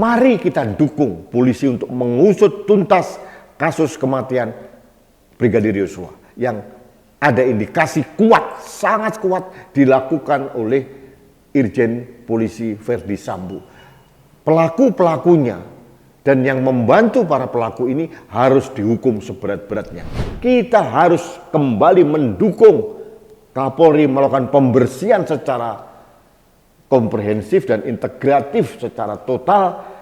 Mari kita dukung polisi untuk mengusut tuntas kasus kematian Brigadir Yosua yang ada indikasi kuat, sangat kuat dilakukan oleh Irjen Polisi Verdi Sambo. Pelaku-pelakunya dan yang membantu para pelaku ini harus dihukum seberat-beratnya. Kita harus kembali mendukung Kapolri melakukan pembersihan secara komprehensif dan integratif secara total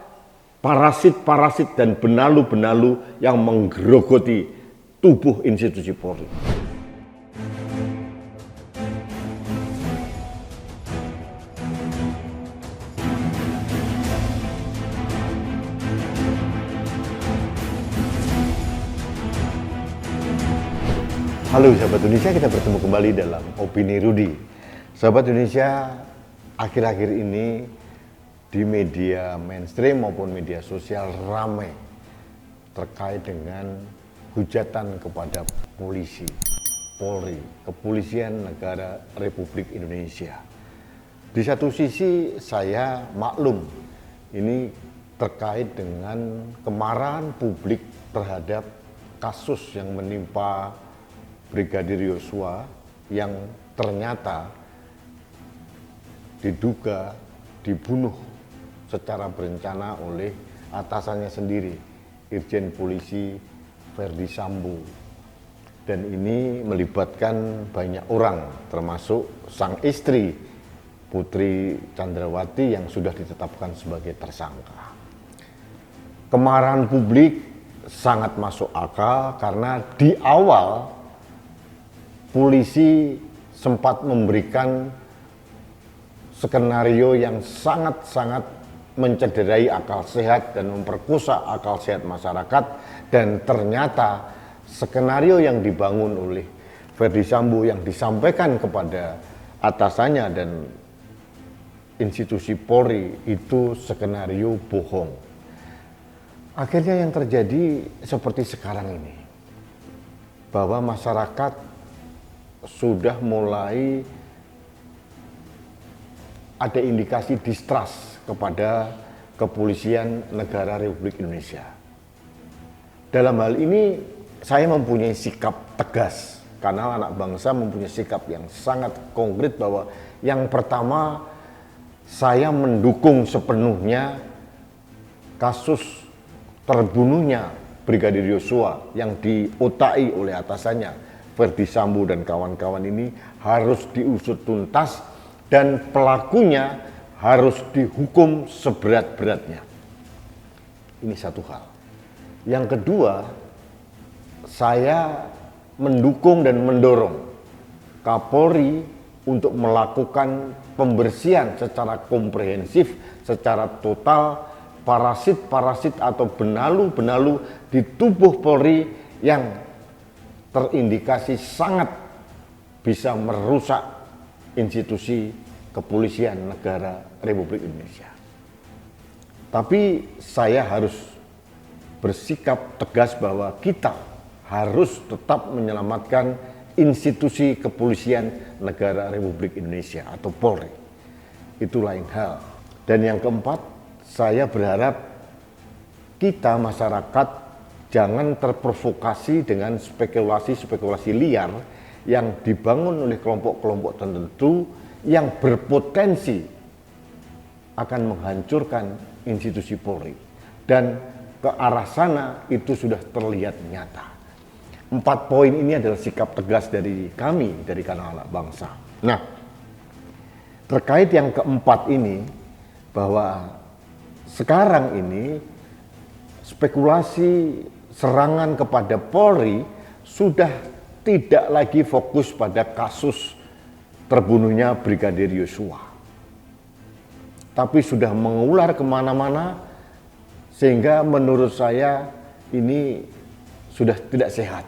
parasit-parasit dan benalu-benalu yang menggerogoti tubuh institusi Polri. Halo sahabat Indonesia, kita bertemu kembali dalam Opini Rudi. Sahabat Indonesia, akhir-akhir ini di media mainstream maupun media sosial ramai terkait dengan hujatan kepada polisi, Polri, Kepolisian Negara Republik Indonesia. Di satu sisi saya maklum, ini terkait dengan kemarahan publik terhadap kasus yang menimpa Brigadir Yosua yang ternyata diduga dibunuh secara berencana oleh atasannya sendiri, Irjen Polisi Verdi Sambo. Dan ini melibatkan banyak orang, termasuk sang istri Putri Chandrawati yang sudah ditetapkan sebagai tersangka. Kemarahan publik sangat masuk akal karena di awal polisi sempat memberikan skenario yang sangat-sangat mencederai akal sehat dan memperkosa akal sehat masyarakat, dan ternyata skenario yang dibangun oleh Verdi Sambo yang disampaikan kepada atasannya dan institusi Polri itu skenario bohong. Akhirnya yang terjadi seperti sekarang ini, bahwa masyarakat sudah mulai ada indikasi distrust kepada Kepolisian Negara Republik Indonesia. Dalam hal ini saya mempunyai sikap tegas, karena anak bangsa mempunyai sikap yang sangat konkret bahwa yang pertama, saya mendukung sepenuhnya kasus terbunuhnya Brigadir Yosua yang diotaki oleh atasannya Verdi Sambo dan kawan-kawan ini harus diusut tuntas dan pelakunya harus dihukum seberat-beratnya. Ini satu hal. Yang kedua, saya mendukung dan mendorong Kapolri untuk melakukan pembersihan secara komprehensif, secara total parasit-parasit atau benalu-benalu di tubuh Polri yang terindikasi sangat bisa merusak institusi Kepolisian Negara Republik Indonesia. Tapi saya harus bersikap tegas bahwa kita harus tetap menyelamatkan institusi Kepolisian Negara Republik Indonesia atau Polri. Itu lain hal. Dan yang keempat, saya berharap kita masyarakat jangan terprovokasi dengan spekulasi-spekulasi liar yang dibangun oleh kelompok-kelompok tertentu yang berpotensi akan menghancurkan institusi Polri. Dan ke arah sana itu sudah terlihat nyata. 4 poin ini adalah sikap tegas dari kami, dari Kanal Anak Bangsa. Nah, terkait yang keempat ini, bahwa sekarang ini spekulasi serangan kepada Polri sudah tidak lagi fokus pada kasus terbunuhnya Brigadir Yosua, tapi sudah mengular kemana-mana, sehingga menurut saya ini sudah tidak sehat.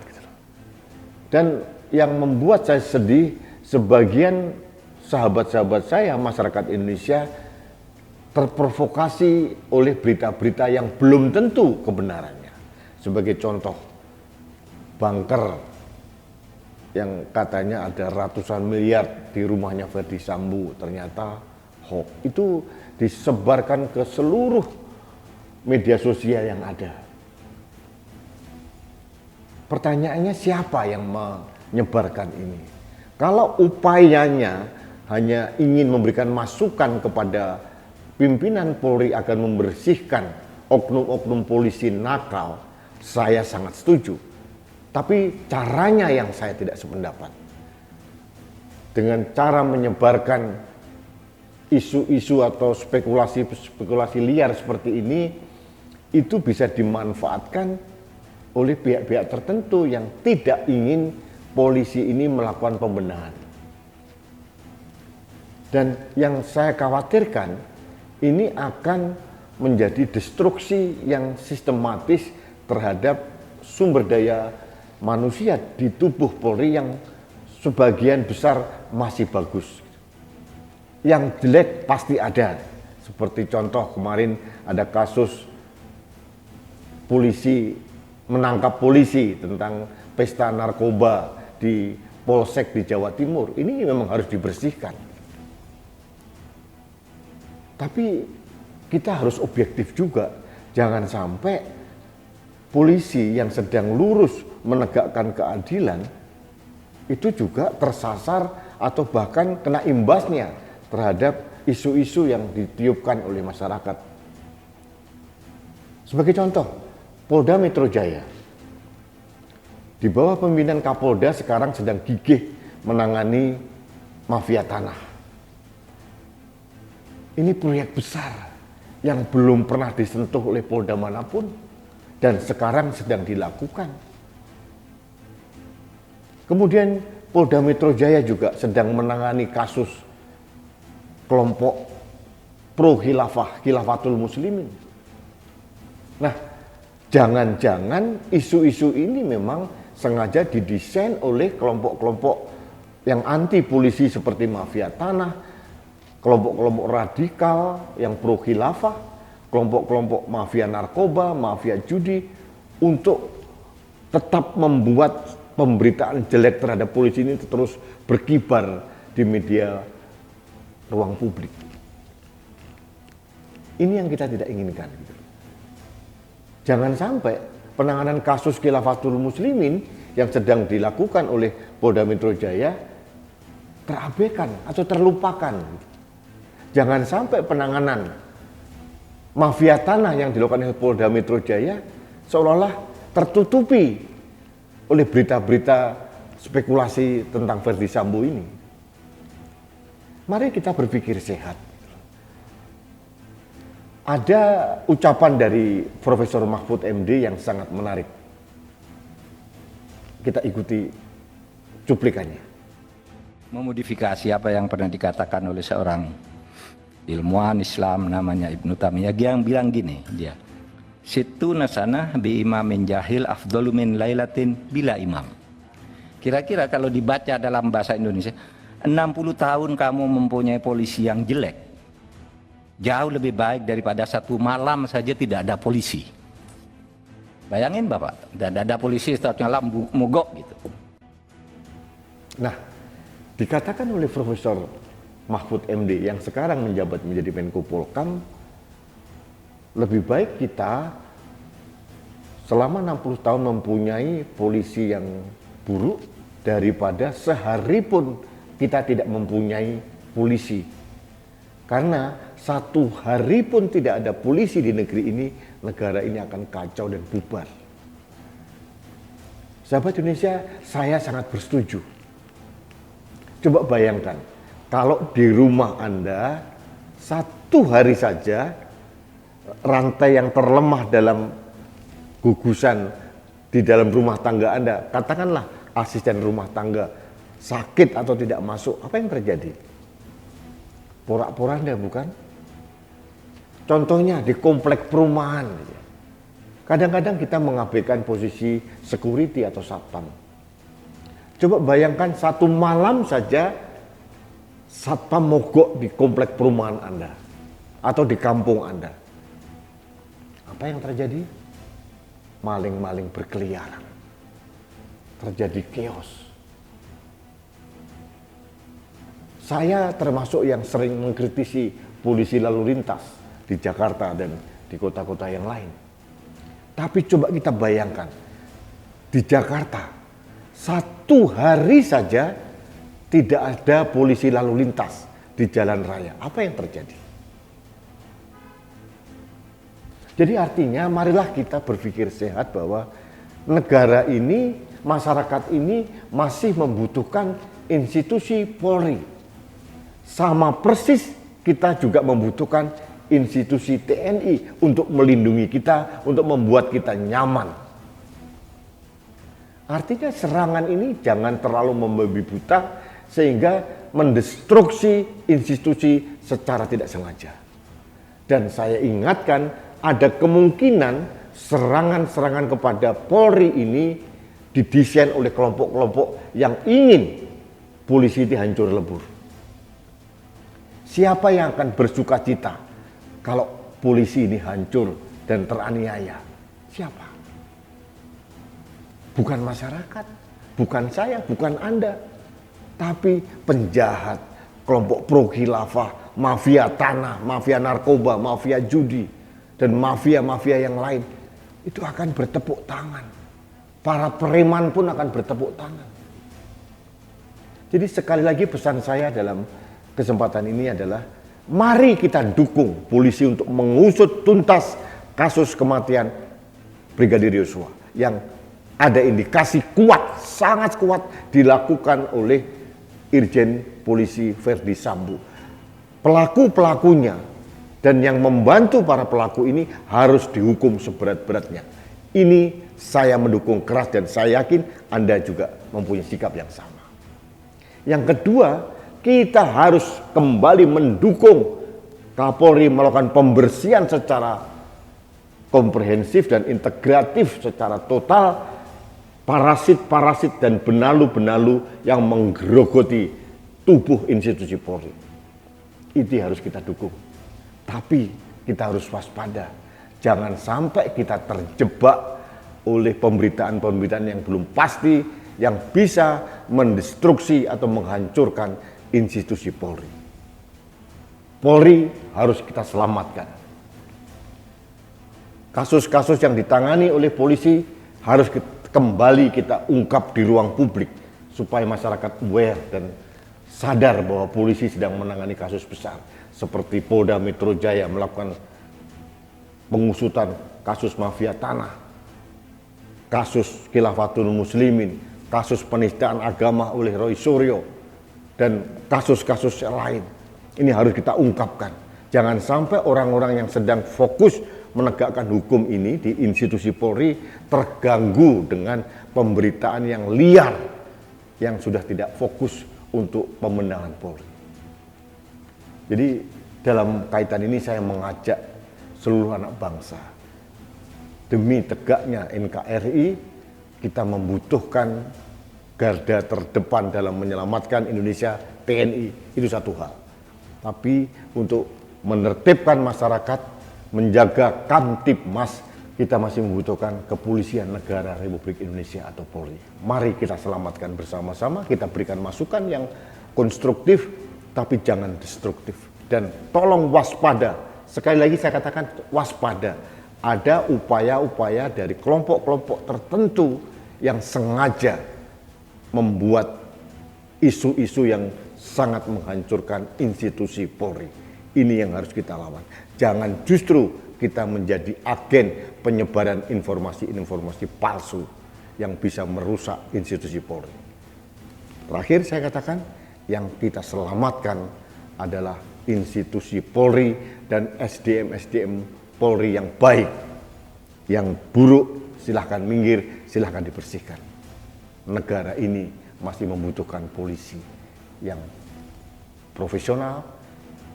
Dan yang membuat saya sedih, sebagian sahabat-sahabat saya, masyarakat Indonesia, terprovokasi oleh berita-berita yang belum tentu kebenarannya. Sebagai contoh, banker yang katanya ada ratusan miliar di rumahnya Verdi Sambo ternyata hoax. Itu disebarkan ke seluruh media sosial yang ada. Pertanyaannya siapa yang menyebarkan ini? Kalau upayanya hanya ingin memberikan masukan kepada pimpinan Polri agar membersihkan oknum-oknum polisi nakal, saya sangat setuju. Tapi caranya yang saya tidak sependapat. Dengan cara menyebarkan isu-isu atau spekulasi liar seperti ini, itu bisa dimanfaatkan oleh pihak-pihak tertentu yang tidak ingin polisi ini melakukan pembenahan. Dan yang saya khawatirkan, ini akan menjadi destruksi yang sistematis terhadap sumber daya manusia di tubuh Polri yang sebagian besar masih bagus. Yang jelek pasti ada. Seperti contoh kemarin ada kasus polisi menangkap polisi tentang pesta narkoba di Polsek di Jawa Timur. Ini memang harus dibersihkan. Tapi kita harus objektif juga. Jangan sampai polisi yang sedang lurus menegakkan keadilan itu juga tersasar atau bahkan kena imbasnya terhadap isu-isu yang ditiupkan oleh masyarakat. Sebagai contoh, Polda Metro Jaya di bawah pimpinan Kapolda sekarang sedang gigih menangani mafia tanah. Ini proyek besar yang belum pernah disentuh oleh Polda manapun dan sekarang sedang dilakukan. Kemudian Polda Metro Jaya juga sedang menangani kasus kelompok pro khilafah, khilafatul muslimin. Nah, jangan-jangan isu-isu ini memang sengaja didesain oleh kelompok-kelompok yang anti polisi seperti mafia tanah, kelompok-kelompok radikal yang pro khilafah, kelompok-kelompok mafia narkoba, mafia judi, untuk tetap membuat pemberitaan jelek terhadap polisi ini terus berkibar di media ruang publik. Ini yang kita tidak inginkan. Jangan sampai penanganan kasus khilafatul muslimin yang sedang dilakukan oleh Polda Metro Jaya terabaikan atau terlupakan. Jangan sampai penanganan mafia tanah yang dilakukan oleh Polda Metro Jaya seolah-olah tertutupi oleh berita-berita spekulasi tentang Verdi Sambo ini. Mari kita berpikir sehat. Ada ucapan dari Profesor Mahfud MD yang sangat menarik. Kita ikuti cuplikannya. Memodifikasi apa yang pernah dikatakan oleh seorang ilmuwan Islam namanya Ibnu Taimiyah, yang bilang gini, dia situ nasana bi imamin jahil afdalu min lailatin bila imam. Kira-kira kalau dibaca dalam bahasa Indonesia, 60 tahun kamu mempunyai polisi yang jelek jauh lebih baik daripada satu malam saja tidak ada polisi. Bayangin Bapak, tidak ada polisi satu malam mogok gitu. Nah, dikatakan oleh Profesor Mahfud MD yang sekarang menjabat menjadi Menko Polkam, lebih baik kita selama 60 tahun mempunyai polisi yang buruk daripada sehari pun kita tidak mempunyai polisi. Karena satu hari pun tidak ada polisi di negeri ini, negara ini akan kacau dan bubar. Sahabat Indonesia, saya sangat bersetuju. Coba bayangkan, kalau di rumah Anda satu hari saja rantai yang terlemah dalam gugusan di dalam rumah tangga Anda, katakanlah asisten rumah tangga sakit atau tidak masuk, apa yang terjadi? Porak-poranda bukan? Contohnya di komplek perumahan. Kadang-kadang kita mengabaikan posisi security atau satpam. Coba bayangkan satu malam saja satpam mogok di komplek perumahan Anda atau di kampung Anda. Apa yang terjadi? Maling-maling berkeliaran. Terjadi chaos. Saya termasuk yang sering mengkritisi polisi lalu lintas di Jakarta dan di kota-kota yang lain. Tapi coba kita bayangkan, di Jakarta, satu hari saja tidak ada polisi lalu lintas di jalan raya. Apa yang terjadi? Jadi artinya marilah kita berpikir sehat bahwa negara ini, masyarakat ini masih membutuhkan institusi Polri. Sama persis kita juga membutuhkan institusi TNI untuk melindungi kita, untuk membuat kita nyaman. Artinya serangan ini jangan terlalu membabi buta sehingga mendestruksi institusi secara tidak sengaja. Dan saya ingatkan ada kemungkinan serangan-serangan kepada Polri ini didesain oleh kelompok-kelompok yang ingin polisi itu hancur lebur. Siapa yang akan bersukacita kalau polisi ini hancur dan teraniaya? Siapa? Bukan masyarakat, bukan saya, bukan Anda, tapi penjahat, kelompok pro khilafah, mafia tanah, mafia narkoba, mafia judi, dan mafia-mafia yang lain. Itu akan bertepuk tangan. Para preman pun akan bertepuk tangan. Jadi sekali lagi pesan saya dalam kesempatan ini adalah mari kita dukung polisi untuk mengusut tuntas kasus kematian Brigadir Yosua yang ada indikasi kuat, sangat kuat dilakukan oleh Irjen Polisi Verdi Sambo. Pelaku-pelakunya dan yang membantu para pelaku ini harus dihukum seberat-beratnya. Ini saya mendukung keras dan saya yakin Anda juga mempunyai sikap yang sama. Yang kedua, kita harus kembali mendukung Kapolri melakukan pembersihan secara komprehensif dan integratif secara total parasit-parasit dan benalu-benalu yang menggerogoti tubuh institusi Polri. Itu harus kita dukung. Tapi kita harus waspada. Jangan sampai kita terjebak oleh pemberitaan-pemberitaan yang belum pasti yang bisa mendestruksi atau menghancurkan institusi Polri. Polri harus kita selamatkan. Kasus-kasus yang ditangani oleh polisi harus kembali kita ungkap di ruang publik supaya masyarakat aware dan sadar bahwa polisi sedang menangani kasus besar seperti Polda Metro Jaya melakukan pengusutan kasus mafia tanah, kasus Khilafatul Muslimin, kasus penistaan agama oleh Roy Suryo, dan kasus-kasus lain. Ini harus kita ungkapkan. Jangan sampai orang-orang yang sedang fokus menegakkan hukum ini di institusi Polri terganggu dengan pemberitaan yang liar yang sudah tidak fokus untuk pemenangan Polri. Jadi dalam kaitan ini saya mengajak seluruh anak bangsa, demi tegaknya NKRI kita membutuhkan garda terdepan dalam menyelamatkan Indonesia, TNI, itu satu hal. Tapi untuk menertibkan masyarakat, menjaga Kamtibmas, kita masih membutuhkan Kepolisian Negara Republik Indonesia atau Polri. Mari kita selamatkan bersama-sama, kita berikan masukan yang konstruktif, tapi jangan destruktif. Dan tolong waspada, sekali lagi saya katakan waspada. Ada upaya-upaya dari kelompok-kelompok tertentu yang sengaja membuat isu-isu yang sangat menghancurkan institusi Polri. Ini yang harus kita lawan. Jangan justru kita menjadi agen penyebaran informasi-informasi palsu yang bisa merusak institusi Polri. Terakhir saya katakan, yang kita selamatkan adalah institusi Polri dan SDM-SDM Polri yang baik. Yang buruk silahkan minggir, silahkan dibersihkan. Negara ini masih membutuhkan polisi yang profesional,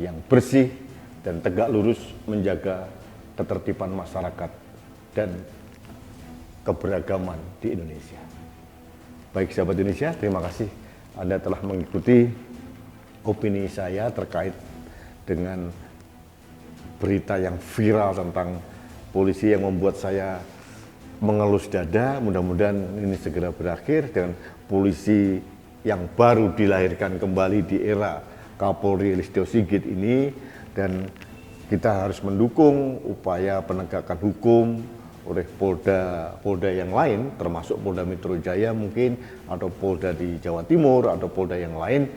yang bersih dan tegak lurus menjaga ketertiban masyarakat dan keberagaman di Indonesia. Baik sahabat Indonesia, terima kasih Anda telah mengikuti opini saya terkait dengan berita yang viral tentang polisi yang membuat saya mengelus dada. Mudah-mudahan ini segera berakhir dengan polisi yang baru dilahirkan kembali di era Kapolri Listio Sigit ini, dan Kita harus mendukung upaya penegakan hukum oleh Polda yang lain, termasuk Polda Metro Jaya mungkin, atau Polda di Jawa Timur, atau Polda yang lain,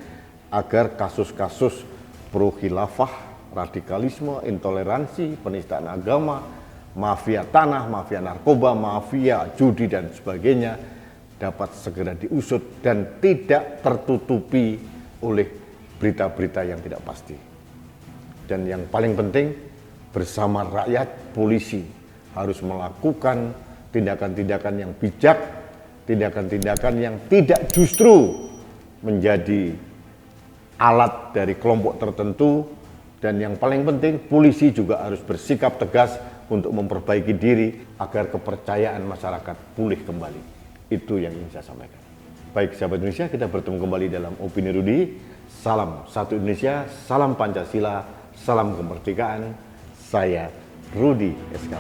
agar kasus-kasus pro khilafah, radikalisme, intoleransi, penistaan agama, mafia tanah, mafia narkoba, mafia judi dan sebagainya dapat segera diusut dan tidak tertutupi oleh berita-berita yang tidak pasti. Dan yang paling penting, bersama rakyat, polisi harus melakukan tindakan-tindakan yang bijak, tindakan-tindakan yang tidak justru menjadi alat dari kelompok tertentu. Dan yang paling penting, polisi juga harus bersikap tegas untuk memperbaiki diri agar kepercayaan masyarakat pulih kembali. Itu yang ingin saya sampaikan. Baik sahabat Indonesia, kita bertemu kembali dalam Opini Rudi. Salam satu Indonesia, salam Pancasila, salam kemerdekaan. Saya Rudi SK.